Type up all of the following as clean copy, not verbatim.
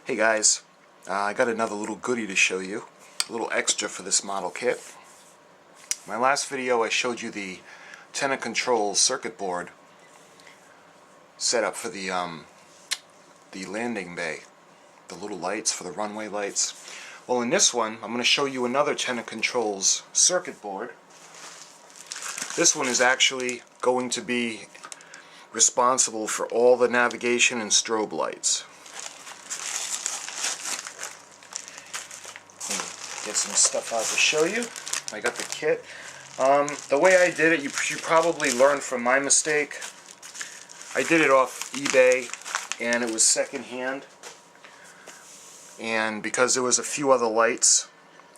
Hey guys, I got another little goodie to show you, a little extra for this model kit. My last video I showed you the Tenacontrols circuit board setup for the landing bay, the little lights for the runway lights. Well, in this one I'm going to show you another Tenacontrols circuit board. This one is actually going to be responsible for all the navigation and strobe lights. Get some stuff out to show you. I got the kit. The way I did it, you probably learned from my mistake. I did it off eBay and it was secondhand, and because there was a few other lights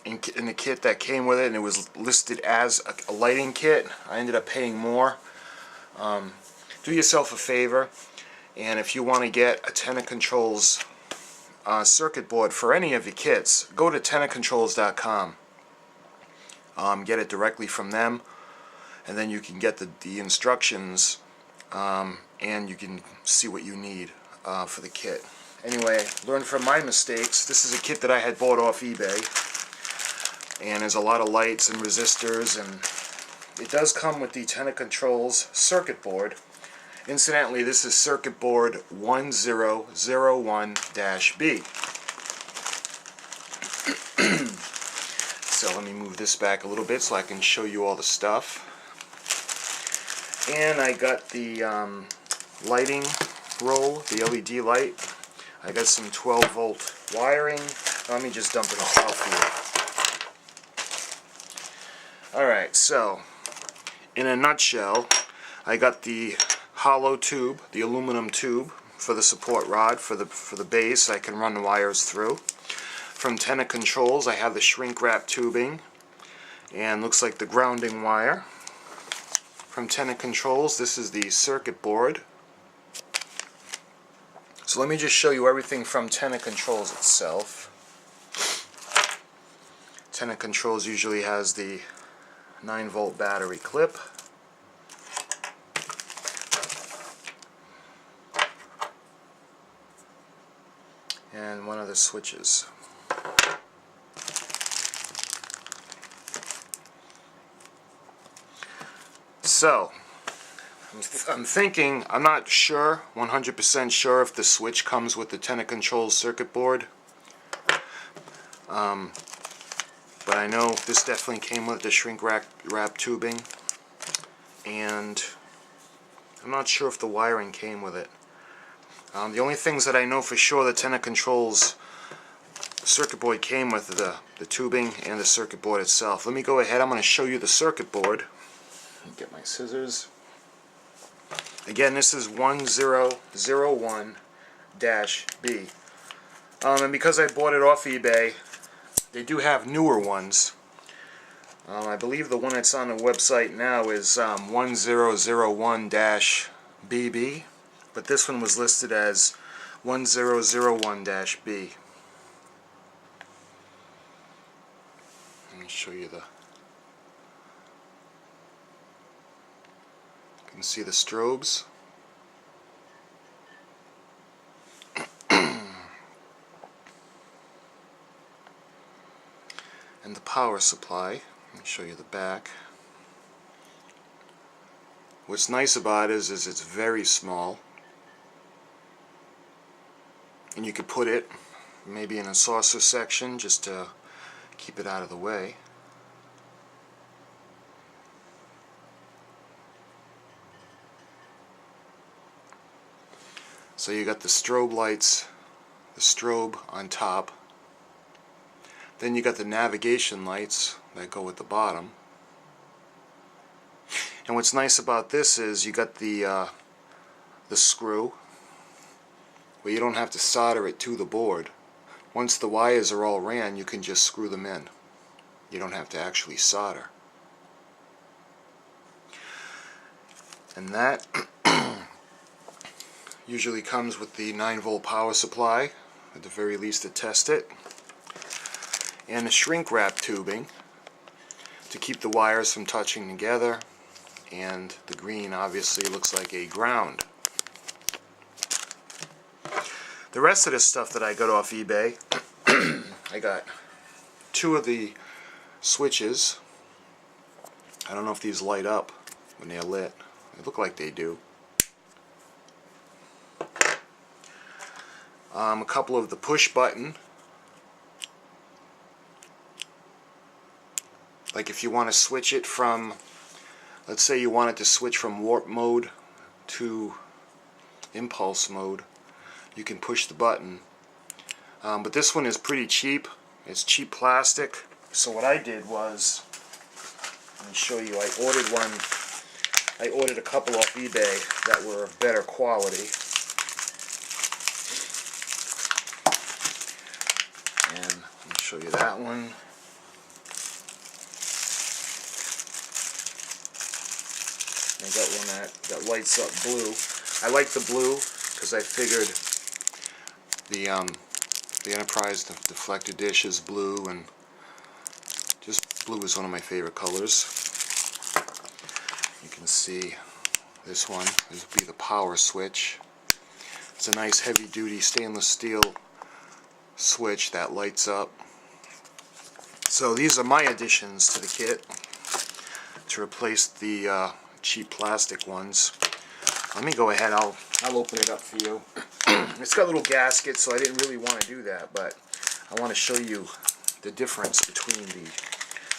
in the kit that came with it and it was listed as a lighting kit, I ended up paying more. Do yourself a favor, and if you want to get a Tenacontrols circuit board for any of your kits, go to Tenacontrols.com. Get it directly from them, and then you can get the instructions, and you can see what you need for the kit. Anyway, learn from my mistakes. This is a kit that I had bought off eBay, and there's a lot of lights and resistors, and it does come with the Tenacontrols circuit board. Incidentally, this is circuit board 1001-B. So let me move this back a little bit so I can show you all the stuff. And I got the lighting roll, the LED light. I got some 12-volt wiring. Let me just dump it all out for you. Alright, so in a nutshell, I got the hollow tube, the aluminum tube for the support rod for the base I can run the wires through. From Tenacontrols I have the shrink wrap tubing, and looks like the grounding wire. From Tenacontrols, this is the circuit board. So let me just show you everything from Tenacontrols itself. Tenacontrols usually has the 9-volt battery clip. And one of the switches. So, I'm thinking, I'm not sure, 100% sure if the switch comes with the Tenacontrols circuit board. But I know this definitely came with the shrink wrap tubing. And I'm not sure if the wiring came with it. The only things that I know for sure the Tenacontrols circuit board came with the tubing and the circuit board itself. Let me go ahead, I'm going to show you the circuit board. Get my scissors. Again, this is 1001-B. And because I bought it off eBay, they do have newer ones. I believe the one that's on the website now is 1001-BB. But this one was listed as 1001-B. Let me show you the... You can see the strobes. And the power supply. Let me show you the back. What's nice about it is it's very small. And you could put it maybe in a saucer section just to keep it out of the way. So you got the strobe lights, the strobe on top. Then you got the navigation lights that go at the bottom. And what's nice about this is you got the screw where you don't have to solder it to the board. Once the wires are all ran, you can just screw them in. You don't have to actually solder. And that usually comes with the 9-volt power supply, at the very least to test it, and a shrink wrap tubing to keep the wires from touching together, and the green obviously looks like a ground. The rest of this stuff that I got off eBay, I got 2 of the switches. I don't know if these light up when they're lit. They look like they do. A couple of the push button. Like if you want to switch it from, let's say you wanted to switch from warp mode to impulse mode, you can push the button. But this one is pretty cheap. It's cheap plastic. So what I did was, let me show you, I ordered a couple off eBay that were of better quality. And let me show you that one. I got one that lights up blue. I like the blue because I figured the Enterprise deflector dish is blue, and just blue is one of my favorite colors. You can see this one. This would be the power switch. It's a nice heavy-duty stainless steel switch that lights up. So these are my additions to the kit to replace the cheap plastic ones. Let me go ahead, I'll open it up for you. It's got little gaskets, so I didn't really want to do that, but I want to show you the difference between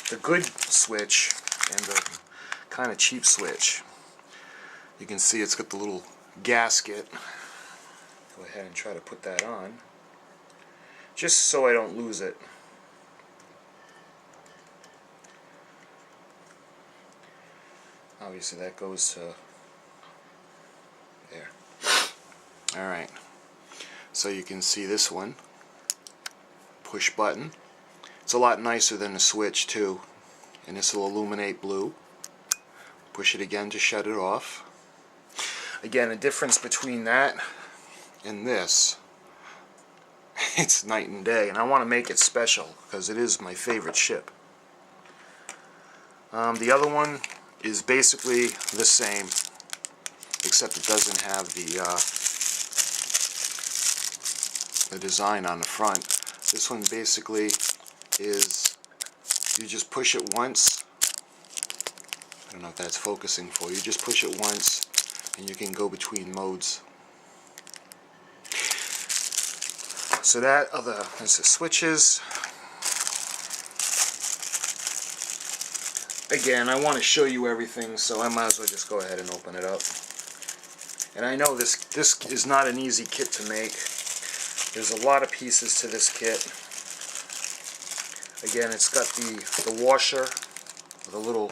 the good switch and the kind of cheap switch. You can see it's got the little gasket. Go ahead and try to put that on, just so I don't lose it. Obviously that goes to there. Alright, so you can see this one, push button. It's a lot nicer than the switch too, and this will illuminate blue. Push it again to shut it off. Again, the difference between that and this, it's night and day, and I want to make it special because it is my favorite ship. The other one is basically the same, except it doesn't have the design on the front. This one basically is, you just push it once. I don't know if that's focusing for you. Just push it once and you can go between modes. So that is the switches. Again, I want to show you everything, so I might as well just go ahead and open it up. And I know this is not an easy kit to make. There's a lot of pieces to this kit. Again, it's got the washer, the little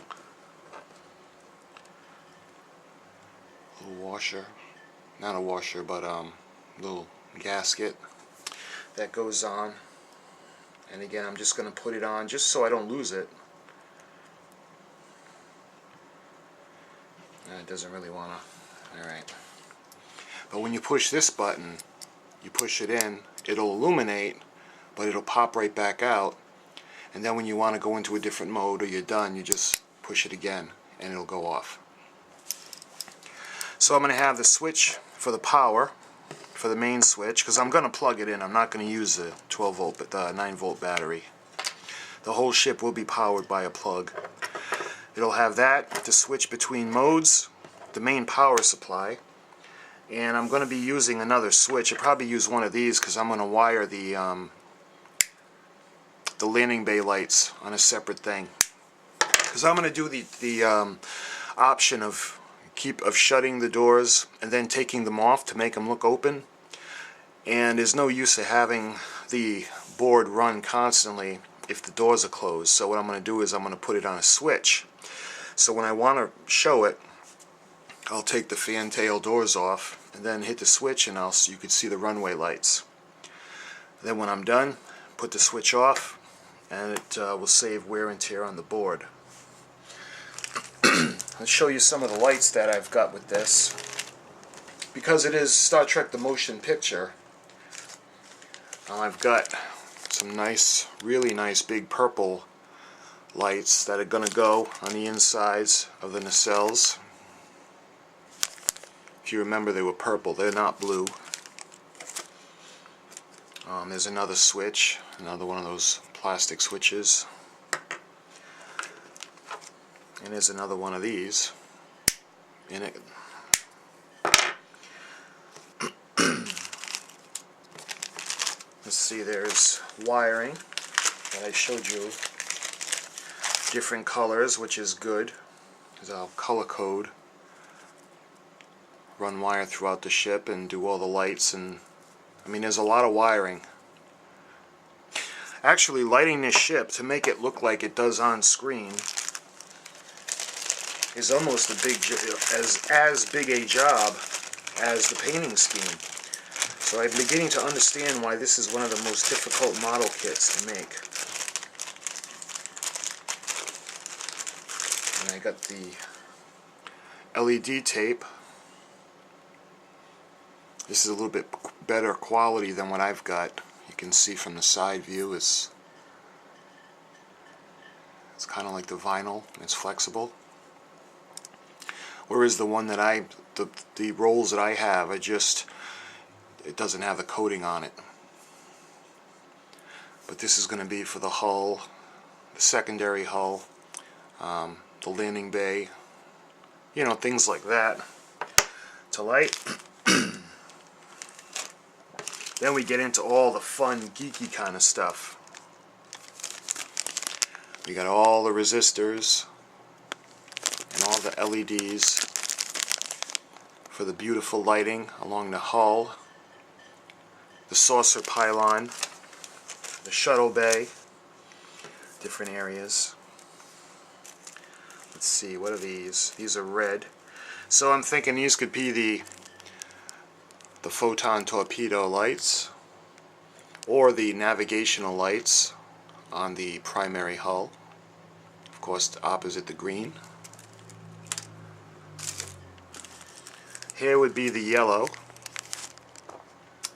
washer, not a washer, but little gasket that goes on. And again, I'm just going to put it on just so I don't lose it. It doesn't really want to. Alright. But when you push this button, you push it in, it'll illuminate, but it'll pop right back out. And then when you want to go into a different mode or you're done, you just push it again and it'll go off. So I'm going to have the switch for the power, for the main switch, because I'm going to plug it in. I'm not going to use the 12-volt, but the 9-volt battery. The whole ship will be powered by a plug. It'll have that to switch between modes, the main power supply, and I'm going to be using another switch. I'll probably use one of these because I'm going to wire the landing bay lights on a separate thing. Because I'm going to do the option of shutting the doors and then taking them off to make them look open. And there's no use of having the board run constantly if the doors are closed. So what I'm going to do is I'm going to put it on a switch. So when I want to show it, I'll take the fantail doors off and then hit the switch, and you can see the runway lights. Then when I'm done, put the switch off, and it will save wear and tear on the board. Let's show you some of the lights that I've got with this. Because it is Star Trek the Motion Picture, I've got some nice, really nice big purple lights that are going to go on the insides of the nacelles. If you remember, they were purple, they're not blue. There's another switch, another one of those plastic switches. And there's another one of these in it. Let's see, there's wiring that I showed you. Different colors, which is good, because I'll color code. Run wire throughout the ship and do all the lights, and I mean, there's a lot of wiring. Actually, lighting this ship to make it look like it does on screen is almost as big a job as the painting scheme. So I'm beginning to understand why this is one of the most difficult model kits to make. And I got the LED tape. This is a little bit better quality than what I've got. You can see from the side view it's kind of like the vinyl, it's flexible. Whereas the one that the rolls that I have, it doesn't have the coating on it. But this is going to be for the hull, the secondary hull, the landing bay, you know, things like that to light. Then we get into all the fun, geeky kind of stuff. We got all the resistors and all the LEDs for the beautiful lighting along the hull, the saucer pylon, the shuttle bay, different areas. Let's see, what are these? These are red. So I'm thinking these could be the photon torpedo lights or the navigational lights on the primary hull. Of course, opposite the green. Here would be the yellow.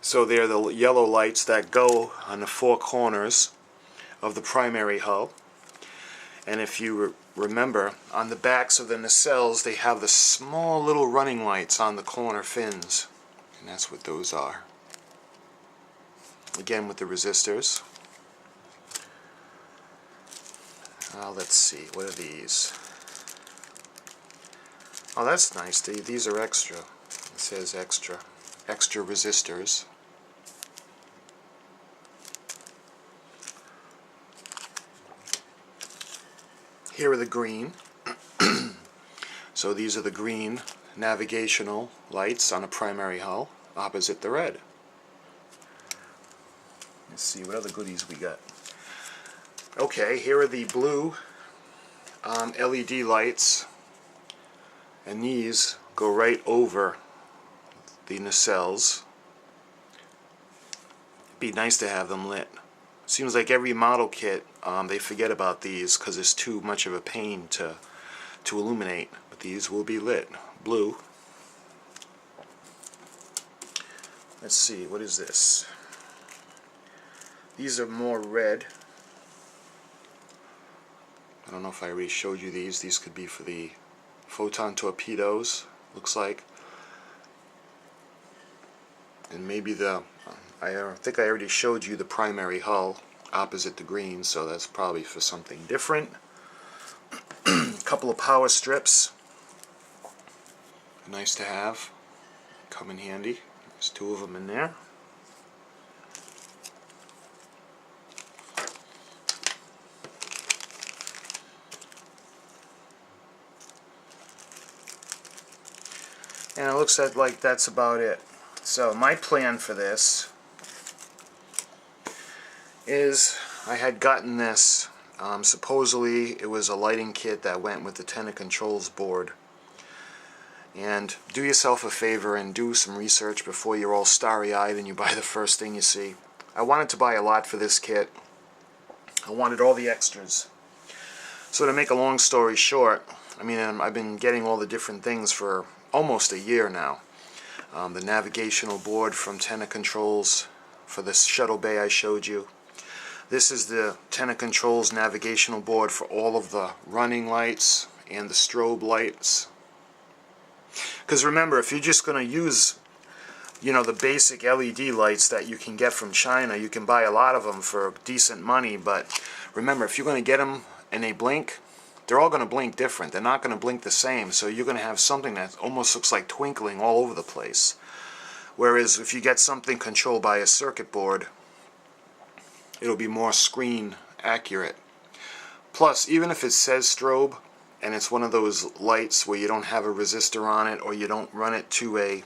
So they're the yellow lights that go on the four corners of the primary hull. And if you remember, on the backs of the nacelles they have the small little running lights on the corner fins. And that's what those are. Again with the resistors. Let's see, what are these? Oh, that's nice. These are extra. It says extra. Extra resistors. Here are the green. So these are the green navigational lights on a primary hull opposite the red. Let's see what other goodies we got. Okay, here are the blue LED lights, and these go right over the nacelles. It'd be nice to have them lit. Seems like every model kit they forget about these because it's too much of a pain to illuminate, but these will be lit blue. Let's see, what is this? These are more red. I don't know if I already showed you these. These could be for the photon torpedoes, looks like. And maybe I think I already showed you the primary hull opposite the green, so that's probably for something different. A couple of power strips. Nice to have. Come in handy. There's two of them in there. And it looks like that's about it. So my plan for this is I had gotten this Supposedly it was a lighting kit that went with the Tenacontrols board. And do yourself a favor and do some research before you're all starry-eyed and you buy the first thing you see. I wanted to buy a lot for this kit. I wanted all the extras. So to make a long story short, I mean, I've been getting all the different things for almost a year now. The Navigational Board from Tenacontrols for the shuttle bay I showed you. This is the Tenacontrols Navigational Board for all of the running lights and the strobe lights. Because remember, if you're just going to use, you know, the basic LED lights that you can get from China, you can buy a lot of them for decent money, but remember, if you're going to get them and they blink, they're all going to blink different. They're not going to blink the same, so you're going to have something that almost looks like twinkling all over the place. Whereas if you get something controlled by a circuit board, it'll be more screen accurate. Plus, even if it says strobe, and it's one of those lights where you don't have a resistor on it or you don't run it to a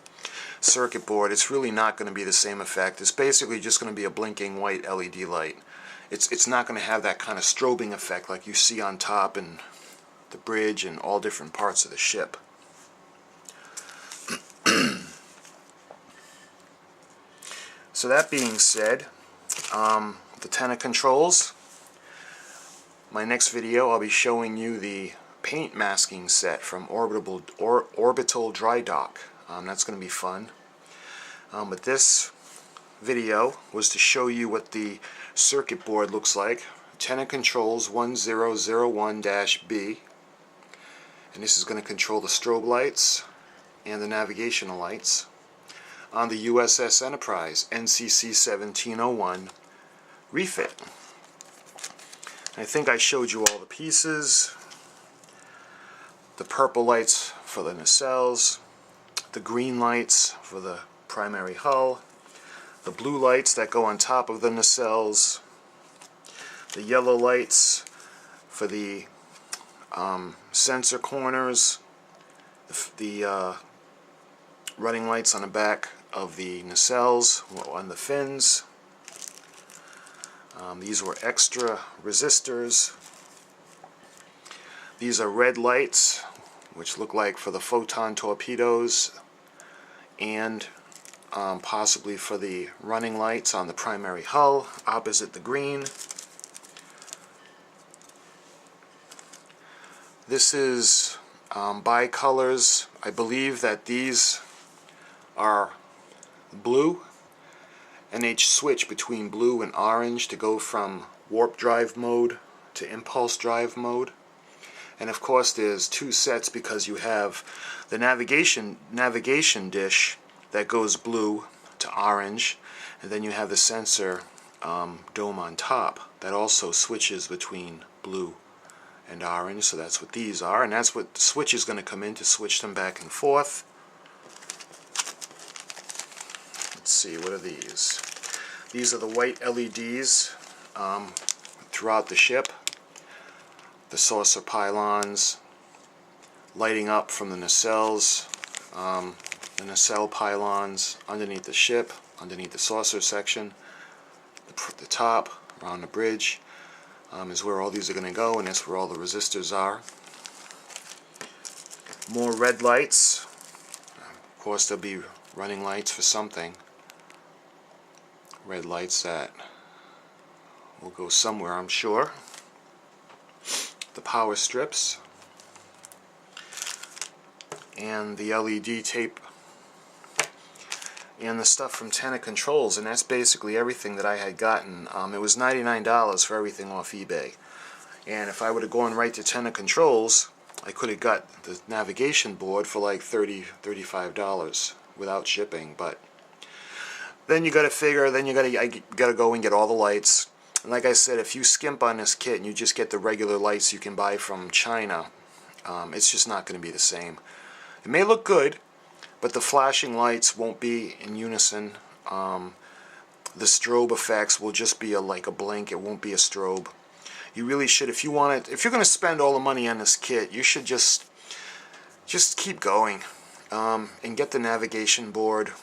circuit board, it's really not going to be the same effect. It's basically just going to be a blinking white LED light. It's not going to have that kind of strobing effect like you see on top and the bridge and all different parts of the ship. So that being said, the Tenacontrols, my next video I'll be showing you the paint masking set from Orbital Dry Dock. That's going to be fun. But this video was to show you what the circuit board looks like. Tenacontrols 1001-B, and this is going to control the strobe lights and the navigational lights on the USS Enterprise NCC 1701 Refit. I think I showed you all the pieces. The purple lights for the nacelles, the green lights for the primary hull, the blue lights that go on top of the nacelles, the yellow lights for the sensor corners, the running lights on the back of the nacelles on the fins. These were extra resistors. These are red lights, which look like for the photon torpedoes and possibly for the running lights on the primary hull opposite the green. This is bicolors. I believe that these are blue, and they switch between blue and orange to go from warp drive mode to impulse drive mode. And of course there's two sets because you have the navigation dish that goes blue to orange, and then you have the sensor dome on top that also switches between blue and orange. So that's what these are, and that's what the switch is going to come in to switch them back and forth. Let's see, what are these? These are the white LEDs throughout the ship. The saucer pylons lighting up from the nacelles, the nacelle pylons underneath the ship, underneath the saucer section, the top, around the bridge, is where all these are going to go, and that's where all the resistors are. More red lights. Of course there'll be running lights for something. Red lights that will go somewhere, I'm sure. The power strips and the LED tape and the stuff from Tenacontrols, and that's basically everything that I had gotten. It was $99 for everything off eBay, and if I would have gone right to Tenacontrols, I could have got the navigation board for like $35 without shipping. But then you got to figure, then I gotta go and get all the lights. And like I said, if you skimp on this kit and you just get the regular lights you can buy from China, it's just not going to be the same. It may look good, but the flashing lights won't be in unison. The strobe effects will just be like a blink. It won't be a strobe. You really should, if you're going to spend all the money on this kit, you should just keep going and get the navigation board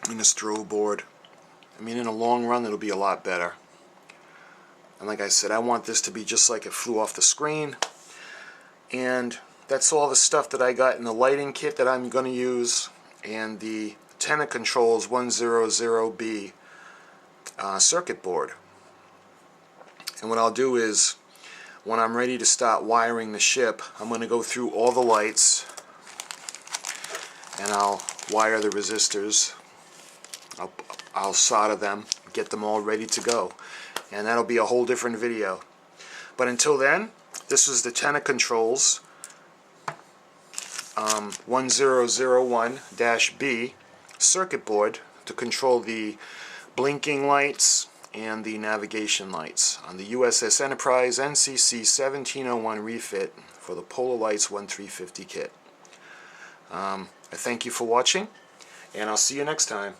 and the strobe board. I mean, in the long run, it'll be a lot better. And like I said, I want this to be just like it flew off the screen. And that's all the stuff that I got in the lighting kit that I'm going to use, and the Tenacontrols 100B circuit board. And what I'll do is, when I'm ready to start wiring the ship, I'm going to go through all the lights and I'll wire the resistors. I'll solder them, get them all ready to go, and that'll be a whole different video. But until then, this is the Tenacontrols 1001-B circuit board to control the blinking lights and the navigation lights on the USS Enterprise NCC 1701 refit for the Polar Lights 1350 kit. I thank you for watching, and I'll see you next time.